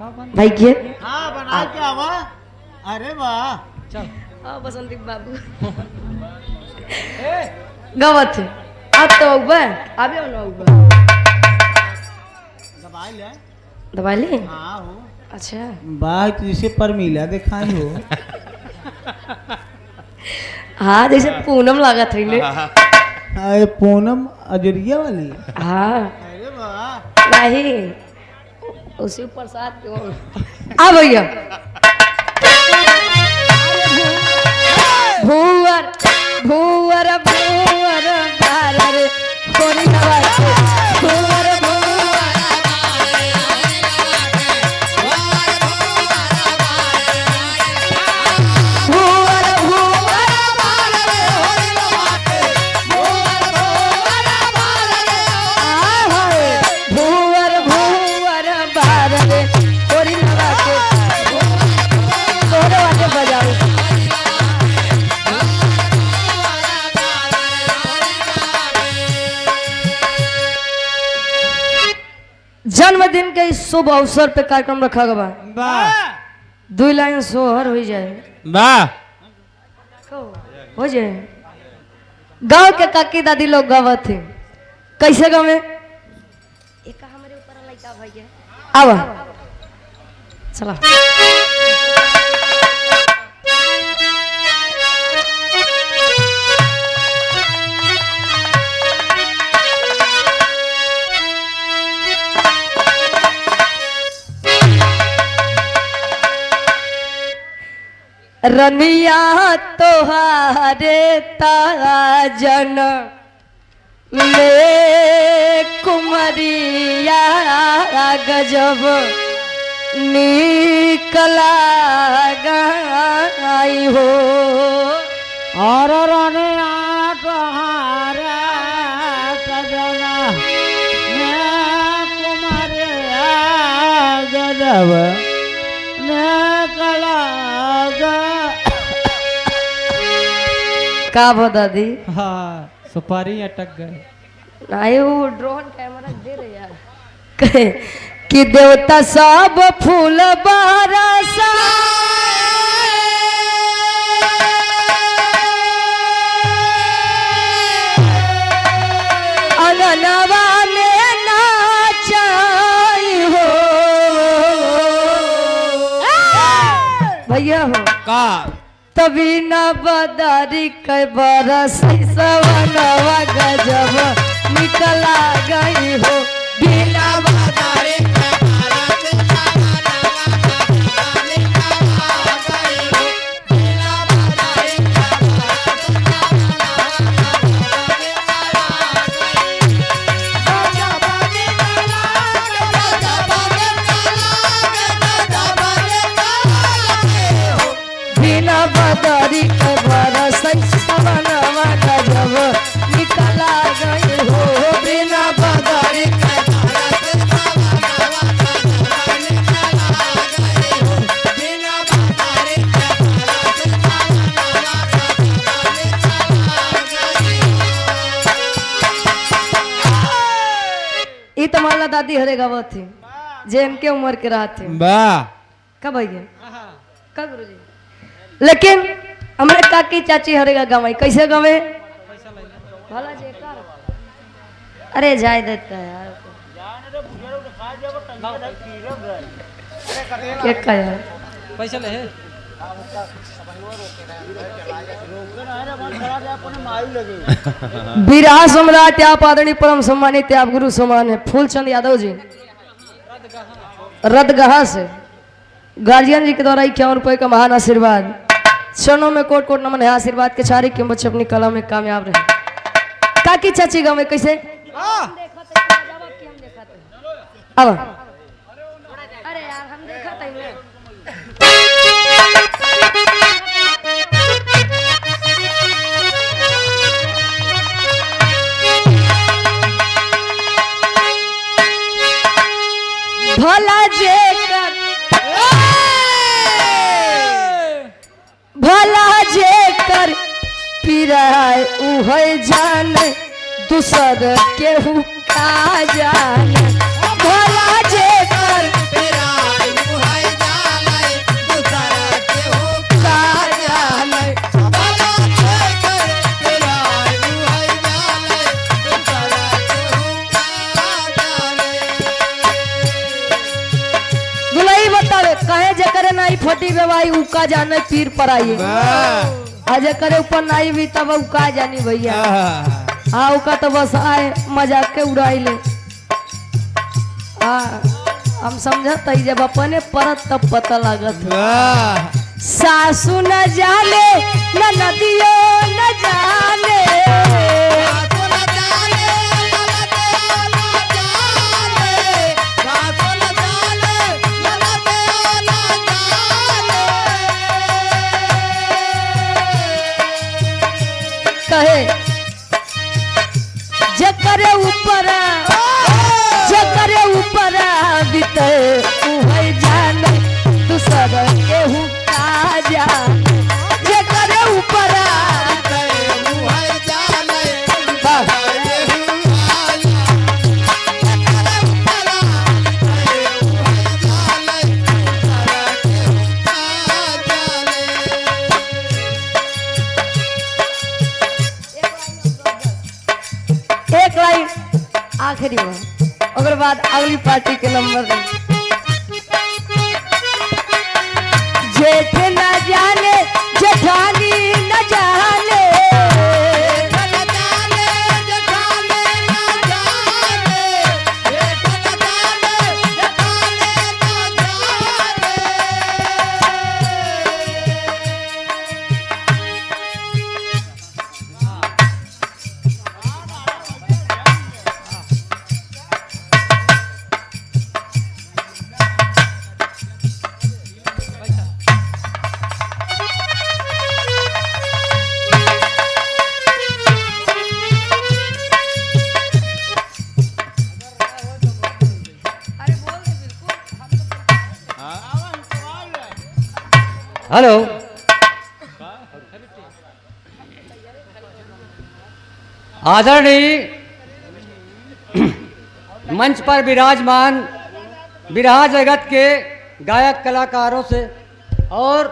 भाई के हाँ बना के आवा। अरे वाह चल बसंती बाबू गवत अब तो ऊपर अभी ना ऊपर दवाई ले। दवाई ले। हाँ हो। अच्छा भाई तुझसे पर मिला दिखाई हो। हाँ जैसे पूनम लगा था इन्हें। अरे पूनम अजरिया वाली। हाँ अरे वाह नहीं उसी प्रसाद क्यों आ भैया भूवर भूवर भूवर बारर कोरी नवाज भूवर भूवर भूवर भूवर बारर कोरी नवाज भूवर भूवर बारर कोरी नवाज तोरे वाटे बजाओ। जन्मदिन के इस शुभ अवसर पे कार्यक्रम रखा गया वाह 2 लाइन सोहर हो जाए वाह हो जाए। गांव के काकी दादी लोग गावत थे कैसे गावे हमारे ऊपर लइका भैया आवा चला रनिया तोहारे ताजन में कुमरिया गजब निकला गई हो और रनिया तोहारे सजना मैं कुमारिया गजब निकला का भो दादी। हाँ सुपारी अटक गए। नहीं वो ड्रोन कैमरा दे रहे यार कि देवता सब फूल बरसा अननवा में नाचाई हो भैया हो का तभी न बदारी के बरस सवनवा गजब निकला गई हो बिना बदारी के बरस सवनवा गजब निकला गई हो बिना बदारी के बरस सवनवा बिना बदरी के बरस सवनवा गजब निकला गई हो बिना बदरी के बरस सवनवा गजब निकला गई हो बिना बदरी के बरस सवनवा गजब निकला गई। ई तो माला दादी हरे गावत थी जे इनके उम्र के रहा थे वाह कब भैया कब गुरुजी लेकिन हमारे काकी चाची हरेगा गवाई कैसे गवे भला जे कर अरे जाए देता है यार क्या का यार पैसा ले बिरहा सम्राट आप आदरणीय परम सम्मानित आप गुरु समान है फूलचंद यादव जी रदगहा से गार्जियन जी के द्वारा 51 रुपए का महान आशीर्वाद चरणों में कोट कोट नमन है आशीर्वाद के चारे के बच्चे अपनी कला में कामयाब रहे काकी चाची गाँव में कैसे अब अरे यार हम देखा था भला जे कर भला जे कर पिराय उहे जाने दूसर केहू का जाने भला जे कर पिराय कहे जे करे नाई फटी बेवाई उका जाने पीर पर आइए अजय करे ऊपर नाई भी तब उका जानी भैया हाँ उका तो बस आए मजाक के उड़ाई ले हाँ हम समझत हई जब अपने परत तब पता लागत सासू न जाने न नदियो न जाने कहे जकरे ऊपर बीते उहे जाने दूसर केहू का जाने जकरे ऊपर एक लाइन आखिरी में अगर बाद अगली पार्टी के नंबर जेठ न जाने जेठानी न जाने हेलो आदरणीय मंच पर विराजमान बिरहा जगत के गायक कलाकारों से और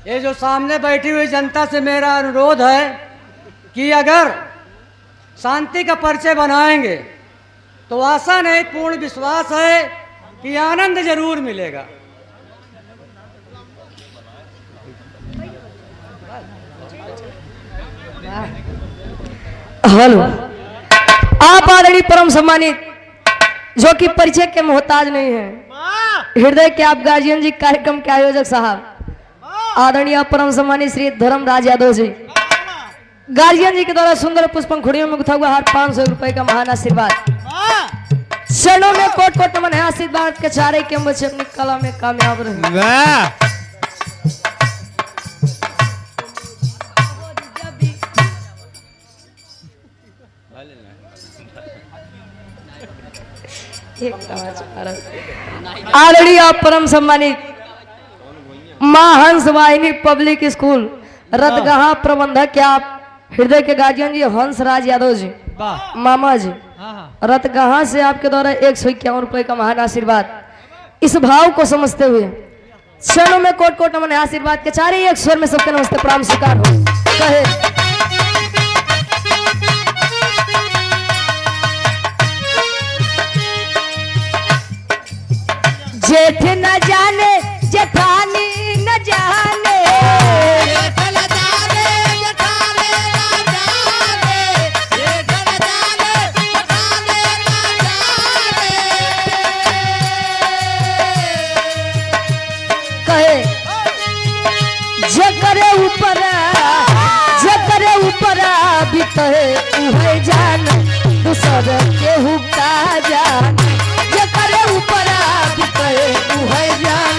ये जो सामने बैठी हुई जनता से मेरा अनुरोध है कि अगर शांति का परिचय बनाएंगे तो आशा नहीं पूर्ण विश्वास है कि आनंद जरूर मिलेगा। हेलो आप आदरणीय परम सम्मानित जो कि परिचय के मोहताज नहीं है हृदय के आप गार्जियन जी कार्यक्रम के आयोजक साहब आदरणीय परम सम्मानित श्री धर्मराज यादव जी गार्जियन जी के द्वारा सुंदर पुष्पंखुड़ियों में गुथा हुआ हर 500 रुपए का महान आशीर्वाद चरणों में कोट कोट नमन है आशीर्वाद के चारे के बच्चे अपनी कला में कामयाब रहे। आदरणीय परम सम्मानित मां हंस वाहिनी पब्लिक स्कूल रतगहा प्रबंधक क्या आप हृदय के गार्जियन जी हंस राज यादव जी मामा जी रतगहा से आपके द्वारा 151 रुपए का महान आशीर्वाद इस भाव को समझते हुए क्षणों में कोट कोट नमन आशीर्वाद के चारे एक स्वर में सबके नमस्ते प्रणाम स्वीकार हो कहे जेठ न जाने जेठानी न जाने जेठ न जाने जेठानी न जाने जेठ न जाने जेठानी न जाने कहे जकरे ऊपर बीते उहे जान दूसर केहू का जान जकरे ऊपर बीते उहे जान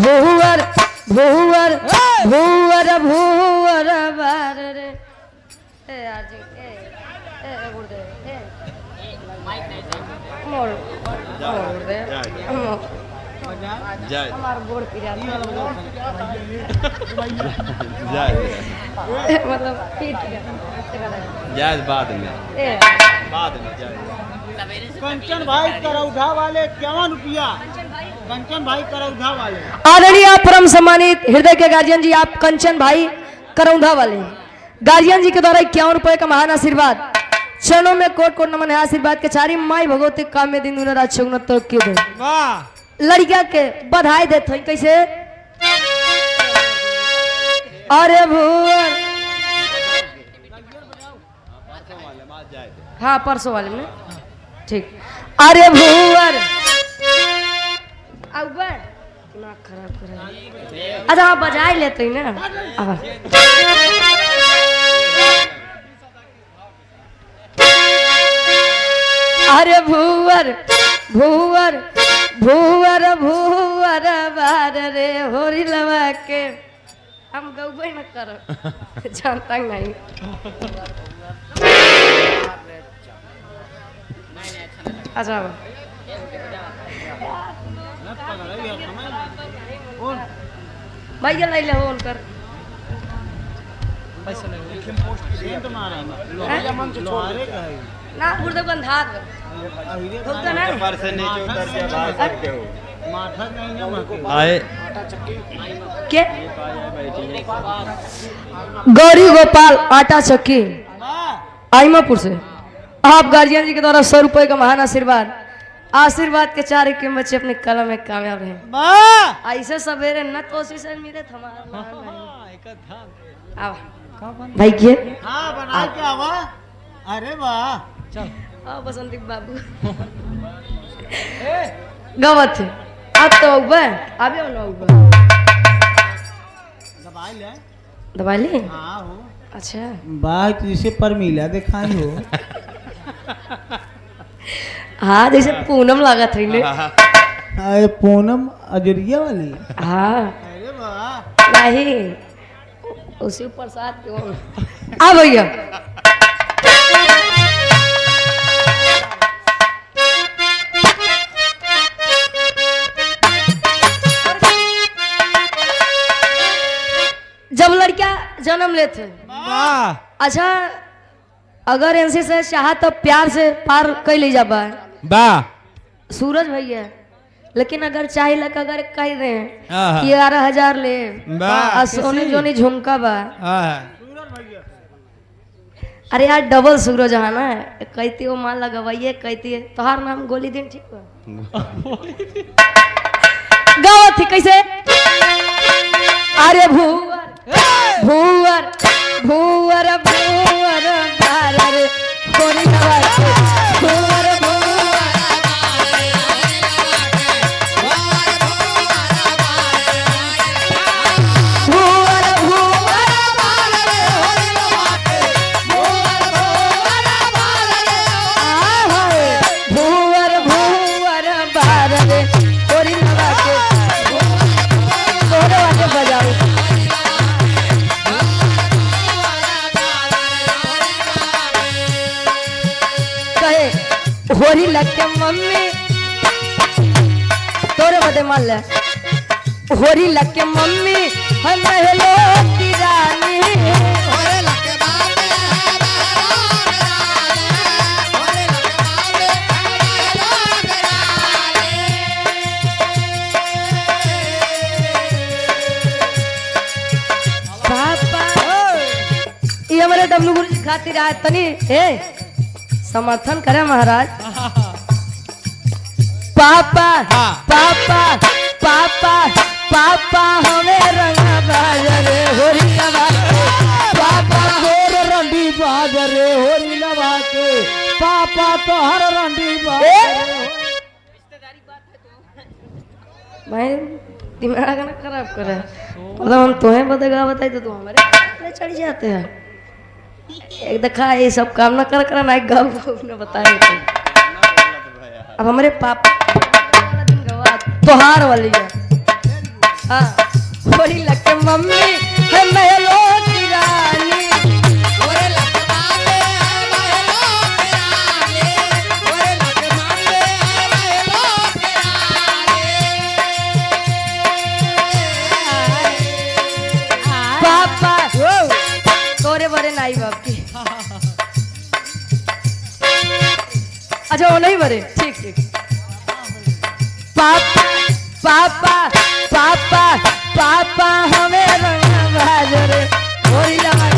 भूवर भूवर भूवर भूवर बार रे ए यार जी ए गुर्दे ए मोड़ दे जय हमार गोड़ पिरा जय मतलब पीट गया जय बाद में ए जय कंचन भाई करौधा वाले 51 रुपया। कंचन भाई करौधा वाले। आदरणीय परम सम्मानित हृदय के गार्जियन जी, आप कंचन भाई करौधा वाले गार्जियन जी के द्वारा 51 रुपए का महान आशीर्वाद, चरणों में कोट कोट नमन है। आशीर्वाद के चारी माई भगवती काम में दिन रात चौगुना तो के दे वाह लड़किया के बधाई देते हैं कैसे। अरे भुवर, हाँ परसों वाले में ठीक। अरे भुवर दिमाग खराब कर, अच्छा आप बजाई लेते ही ना। अरे भुवर भुवर भुवर भुवर बार रे होरी लवा के हम गौबे न कर जानता नहीं। अच्छा भैया ले ले हो कर ना गुर्दे बंधात होता ना ऊपर से नीचे उतर के बाहर करके हो माथा नहीं ना आए के गौरी गोपाल आटा चक्की आईमापुर से आप गार्जियन जी के द्वारा 100 रुपए का महान आशीर्वाद, आशीर्वाद के 4 के बच्चे अपने कला में कामयाब रहे। ऐसे सवेरे न कोशिश मेरे भाई किए हाँ बना के आवा। अरे वाह चल बसंती बाबू गवत थे अब तो अबे दवाई ले। दवाई ली। हाँ हो। अच्छा बात जिसे पर मिला दिखाई हो। हाँ जैसे पूनम लगा था इन्हें। अरे पूनम अजरिया वाली। हाँ अरे वाह नहीं उसी प्रसाद क्यों आ भैया। जब लड़कियां जन्म लेते अच्छा अगर इनसे से चाह तो प्यार से पार कर ले जा बा सूरज भैया, लेकिन अगर चाहे लग अगर कह दे कि 11,000 ले और सोनी जोनी झुमका बा। अरे यार डबल सूरज है ना, कहती हो मान लगवाइए कहती है तोहार नाम गोली दिन ठीक बा गावत थी कैसे। अरे भूवर भूवर भूवर भूवर बार रे कोरी नवाज भूवर होरी लगते मम्मी तोरे बदे मान ले होरी लगते मम्मी हम महलो की रानी पापा ये हमारे डब्लू गुरु जी खातिर आए तनी ए समर्थन करे महाराज। पापा पापा पापा पापा हमें रंगा बाजरे होरी लगा पापा होर रंडी बाजरे होरी लगा के पापा तो हर रंडी बाजरे। भाई दिमाग ना खराब करे, मतलब हम तुम्हें बदगा बताए तो तुम हमारे चढ़ जाते हैं। एक देखा ये सब काम ना कर कर ना गाँव ने बताया थे। अब हमारे पापा वाला दिन गवा त्योहार वाली है। हाँ होली लगके मम्मी है महलो की रानी पापा तोरे बड़े नाई बाप की। अच्छा वो नहीं भरे, ठीक ठीक। पापा पापा पापा पापा हमें रंग बाजरे होरी लगा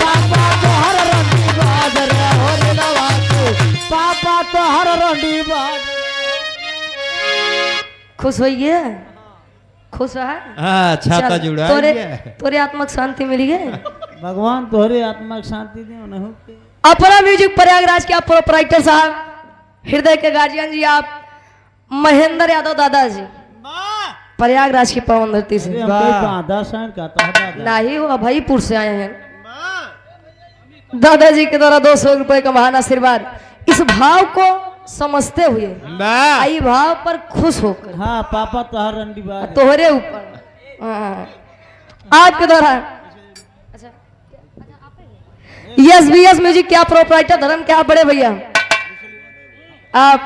पापा तो हर रंडी बाजर हो रे लवाको पापा तो हर रंडी बाजर। खुश होइए, खुश है। हाँ छाता चल, जुड़ा तोरे है। तोरे आत्मा को शांति मिल गई। भगवान तोहरे आत्मा की शांति दे नहीं के। अपना म्यूजिक प्रयागराज के आप प्रोपराइटर साहब, हृदय के गार्जियन जी आप महेंद्र यादव दादाजी, प्रयागराज की पवन धरती से। हम कोई दादा सान का दादा नहीं हो अभयपुर से आए हैं। दादाजी के द्वारा 200 रुपए का महान आशीर्वाद। इस भाव को समझते हुए वाह आई भाव पर खुश होकर हाँ पापा तो हर रंडी बाजर। तोहरे ऊपर आपके द्वारा यस बी एस म्यूजिक क्या प्रोपराइटर धर्म क्या बड़े भैया आप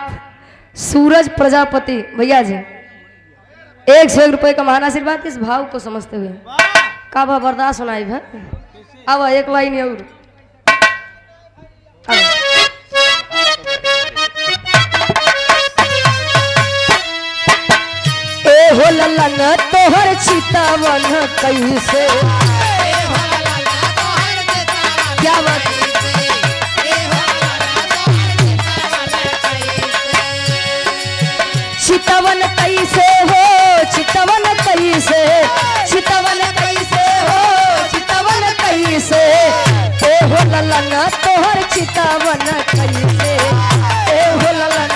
सूरज प्रजापति भैया जी 100 रुपए का महान आशीर्वाद। इस भाव को समझते हुए का भाव बर्दाश्त सुनाई भाई। अब एक लाइन और ए हो ललन तोहर चितवन कैसे क्या बात चितवन कैसे हो चितवन कैसे चितवन कैसे हो चितवन कैसे ए हो ललन तोहर चितवन कैसे ए हो ललन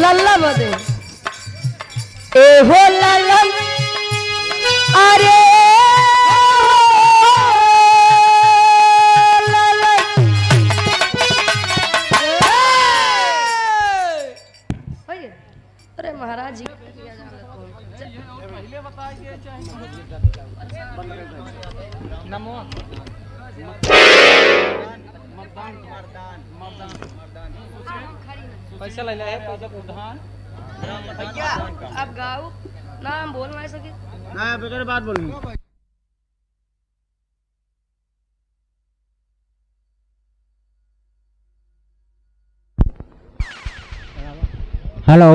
लल्ला बदे ए हो ललन अरे अरे महाराज जी पैसा ले ले पैसा प्रधान अब गाओ नाम बोल नहीं सके ना बेकार बात बोलूं। हेलो